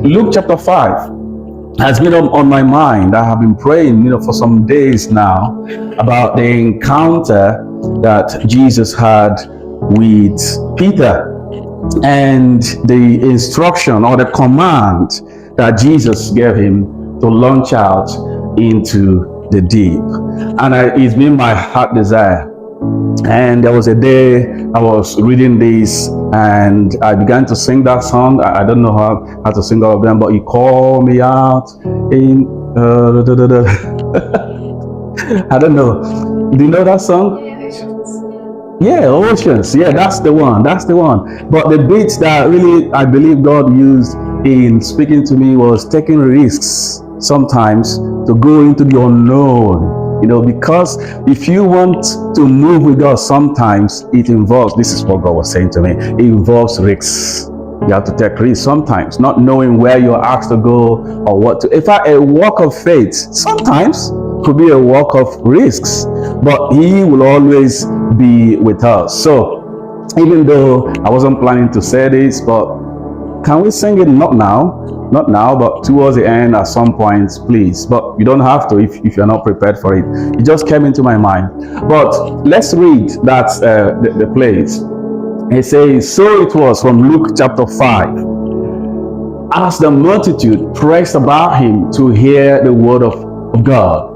Luke chapter 5 has been on my mind. I have been praying, for some days now about the encounter that Jesus had with Peter and the instruction or the command that Jesus gave him to launch out into the deep. And it's been my heart desire. And there was a day I was reading this and I began to sing that song. I don't know how to sing all of them, but you call me out in I don't know. Do you know that song? Yeah, Oceans. Yeah, that's the one. But the bit that really I believe God used in speaking to me was taking risks sometimes to go into the unknown. Because if you want to move with God, sometimes it involves, this is what God was saying to me, it involves risks. You have to take risks sometimes, not knowing where you're asked to go or what to. In fact, a walk of faith sometimes could be a walk of risks, but He will always be with us. So, even though I wasn't planning to say this, but can we sing it? Not now, but towards the end at some point, please. But you don't have to if you're not prepared for it. It just came into my mind. But let's read that the place. It says, so it was, from Luke chapter 5. As the multitude pressed about him to hear the word of God,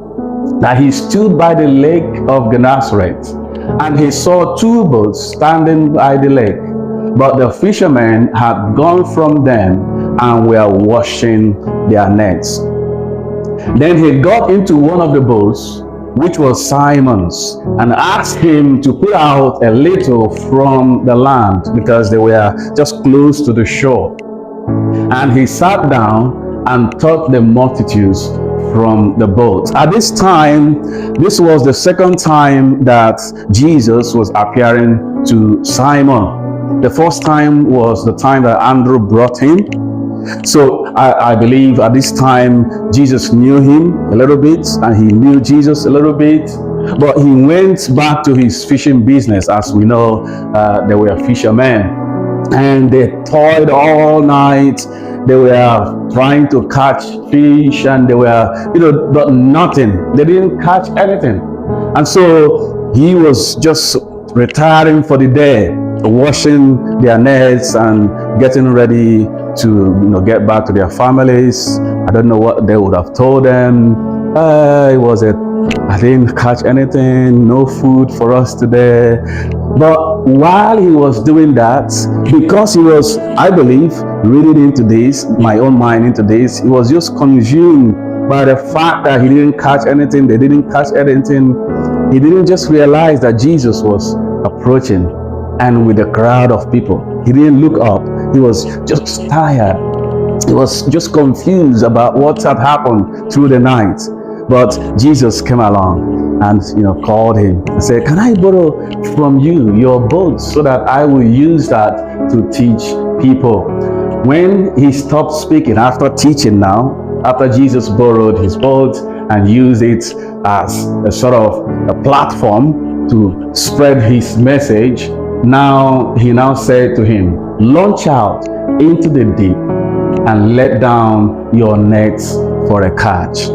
that he stood by the lake of Gennesaret, and he saw two boats standing by the lake, but the fishermen had gone from them and were washing their nets. Then he got into one of the boats, which was Simon's, and asked him to put out a little from the land, because they were just close to the shore. And he sat down and taught the multitudes from the boat. At this time, this was the second time that Jesus was appearing to Simon. The first time was the time that Andrew brought him. So I believe at this time Jesus knew him a little bit and he knew Jesus a little bit, but he went back to his fishing business. As we know, they were fishermen and they toiled all night. They were trying to catch fish and they were, but nothing. They didn't catch anything. And so he was just retiring for the day, washing their nets and getting ready to get back to their families. I don't know what they would have told them. I didn't catch anything, no food for us today. But while he was doing that, because he was, I believe, reading into this, my own mind into this, he was just consumed by the fact that he didn't catch anything, they didn't catch anything. He didn't just realize that Jesus was approaching and with a crowd of people. He didn't look up. He was just tired. He was just confused about what had happened through the night. But Jesus came along and called him and said, can I borrow from you your boat so that I will use that to teach people? When he stopped speaking after teaching now, after Jesus borrowed his boat and used it as a sort of a platform to spread his message, he now said to him, launch out into the deep and let down your nets for a catch.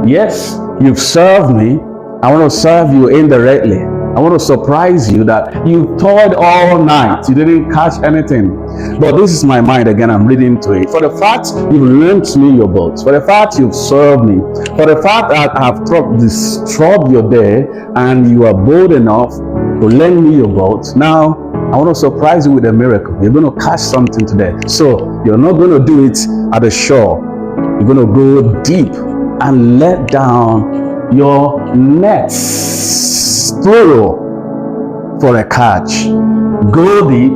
Yes, you've served me. I want to serve you indirectly. I want to surprise you that you toiled all night. You didn't catch anything. But this is my mind again. I'm reading to it. For the fact you've lent me your boats. For the fact you've served me. For the fact that I've disturbed your day and you are bold enough to lend me your boat. Now, I want to surprise you with a miracle. You're going to catch something today. So, you're not going to do it at the shore. You're going to go deep and let down your nets, plural, for a catch. Go deep,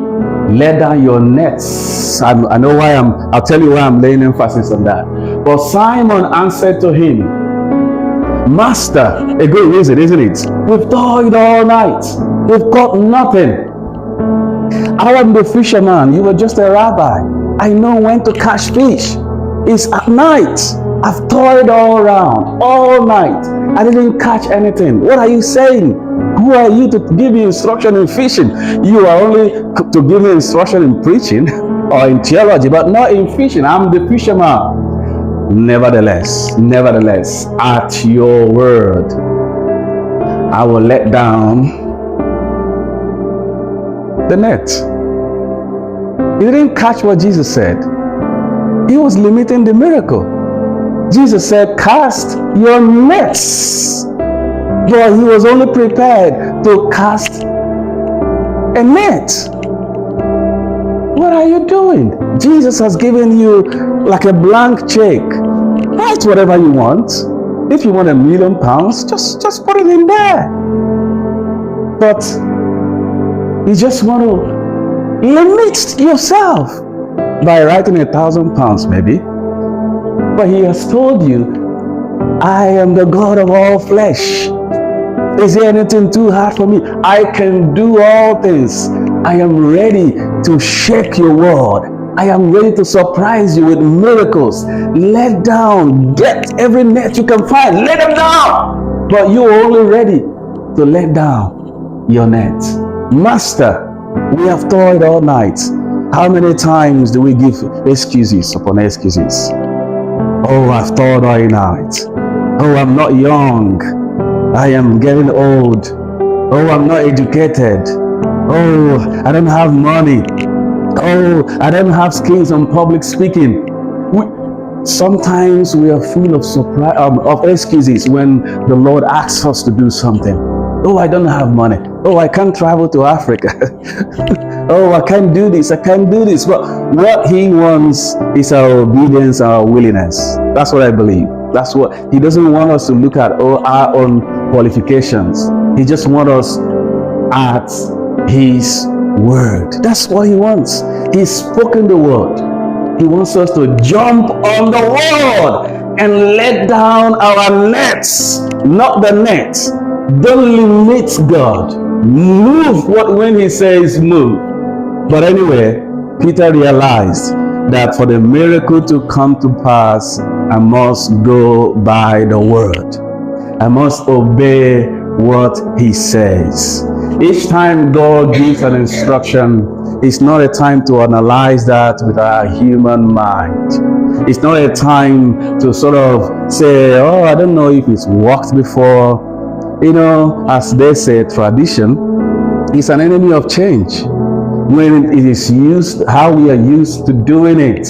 let down your nets. I know why I'll tell you why I'm laying emphasis on that. But Simon answered to him, Master, a good reason, isn't it? We've toiled all night. We've caught nothing. I am the fisherman. You were just a rabbi. I know when to catch fish. It's at night. I've toiled all around, all night. I didn't catch anything. What are you saying? Who are you to give me instruction in fishing? You are only to give me instruction in preaching. or in theology, but not in fishing. I'm the fisherman. Nevertheless, at your word, I will let down the net. He didn't catch what Jesus said. He was limiting the miracle. Jesus said, cast your nets. But he was only prepared to cast a net. What are you doing? Jesus has given you like a blank check. Write whatever you want. If you want £1 million, just put it in there. But you just want to limit yourself by writing £1,000 maybe. But he has told you, I am the God of all flesh. Is there anything too hard for me? I can do all things. I am ready to shake your world. I am ready to surprise you with miracles. Let down, get every net you can find, let them down. But you are only ready to let down your net. Master, we have toiled all night. How many times do we give excuses upon excuses? Oh, I've toiled all night. Oh, I'm not young. I am getting old. Oh, I'm not educated. Oh, I don't have money. Oh, I don't have skills on public speaking. Sometimes we are full of excuses when the Lord asks us to do something. Oh, I don't have money. Oh, I can't travel to Africa. Oh, I can't do this. I can't do this. But what he wants is our obedience, our willingness. That's what I believe. That's what he doesn't want us to look at our own qualifications. He just wants us at his word. That's what he wants. He's spoken the word. He wants us to jump on the word and let down our nets, not the net. Don't limit God. Move when he says move. But anyway, Peter realized that for the miracle to come to pass, I must go by the word. I must obey what he says. Each time God gives an instruction, it's not a time to analyze that with our human mind. It's not a time to sort of say, oh, I don't know if it's worked before. You know, as they say, tradition is an enemy of change. When it is used, how we are used to doing it.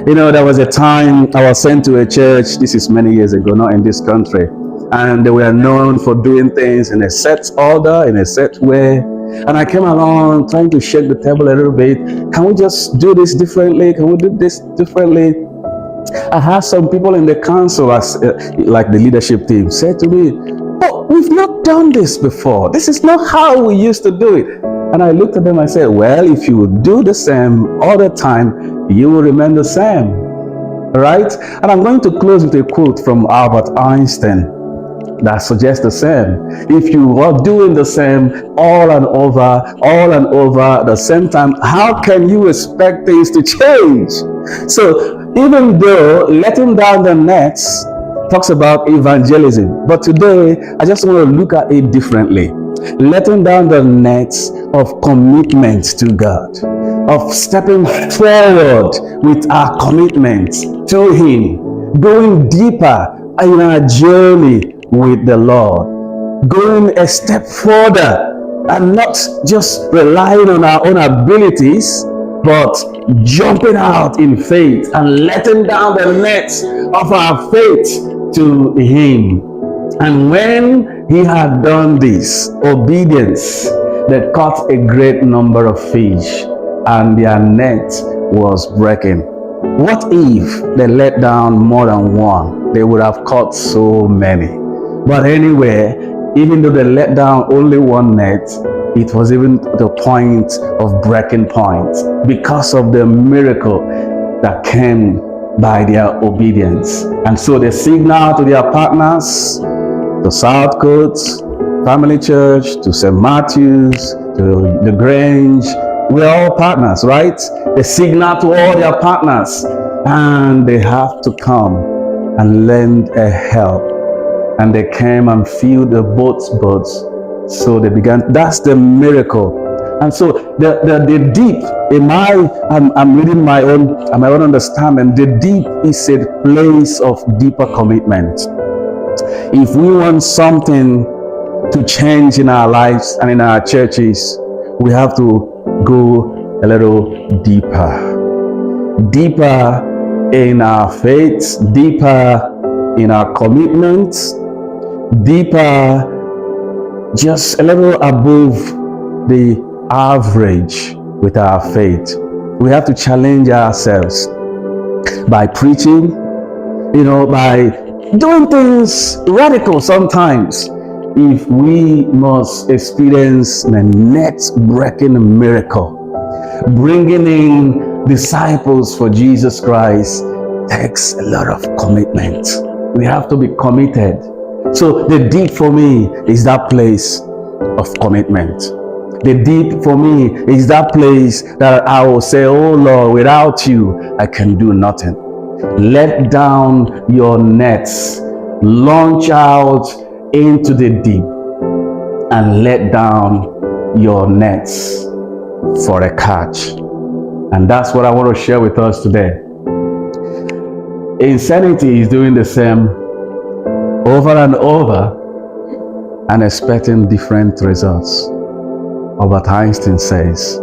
You know, there was a time I was sent to a church, this is many years ago, not in this country, and they were known for doing things in a set order, in a set way. And I came along trying to shake the table a little bit. Can we just do this differently? Can we do this differently? I had some people in the council, like the leadership team, said to me, oh, we've not done this before. This is not how we used to do it. And I looked at them and I said, well, if you do the same all the time, you will remain the same. Right? And I'm going to close with a quote from Albert Einstein that suggests the same. If you are doing the same all and over the same time, how can you expect things to change? So even though letting down the nets talks about evangelism, but today I just want to look at it differently. Letting down the nets of commitment to God, of stepping forward with our commitment to him, going deeper in our journey with the Lord, going a step further and not just relying on our own abilities, but jumping out in faith and letting down the nets of our faith to him. And when he had done this, obedience, they caught a great number of fish and their net was breaking. What if they let down more than one? They would have caught so many. But anyway, even though they let down only one net, it was even the point of breaking point because of the miracle that came by their obedience. And so they signaled to their partners, to South Coast Family Church, to St. Matthew's, to the Grange. We're all partners, right? They signal to all their partners and they have to come and lend a help. And they came and filled the boats. So they began. That's the miracle And so the deep, I'm reading my own understanding. The deep is a place of deeper commitment. If we want something to change in our lives and in our churches, we have to go a little deeper in our faith, deeper in our commitments, deeper, just a little above the average with our faith. We have to challenge ourselves by preaching, by doing things radical sometimes. If we must experience the net-breaking miracle, bringing in disciples for Jesus Christ takes a lot of commitment. We have to be committed. So the deep for me is that place of commitment. The deep for me is that place that I will say, oh Lord, without you, I can do nothing. Let down your nets, launch out into the deep, and let down your nets for a catch. And that's what I want to share with us today. Insanity is doing the same over and over and expecting different results. Albert Einstein says,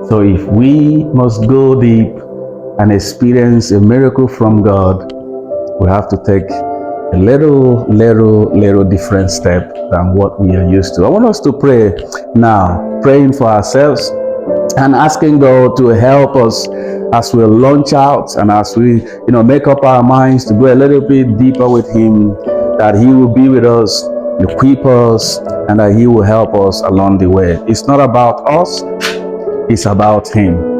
so if we must go deep and experience a miracle from God, we have to take a little different step than what we are used to. I want us to pray now, praying for ourselves and asking God to help us as we launch out and as we make up our minds to go a little bit deeper with Him, that He will be with us, equip us, and that He will help us along the way. It's not about us, it's about Him.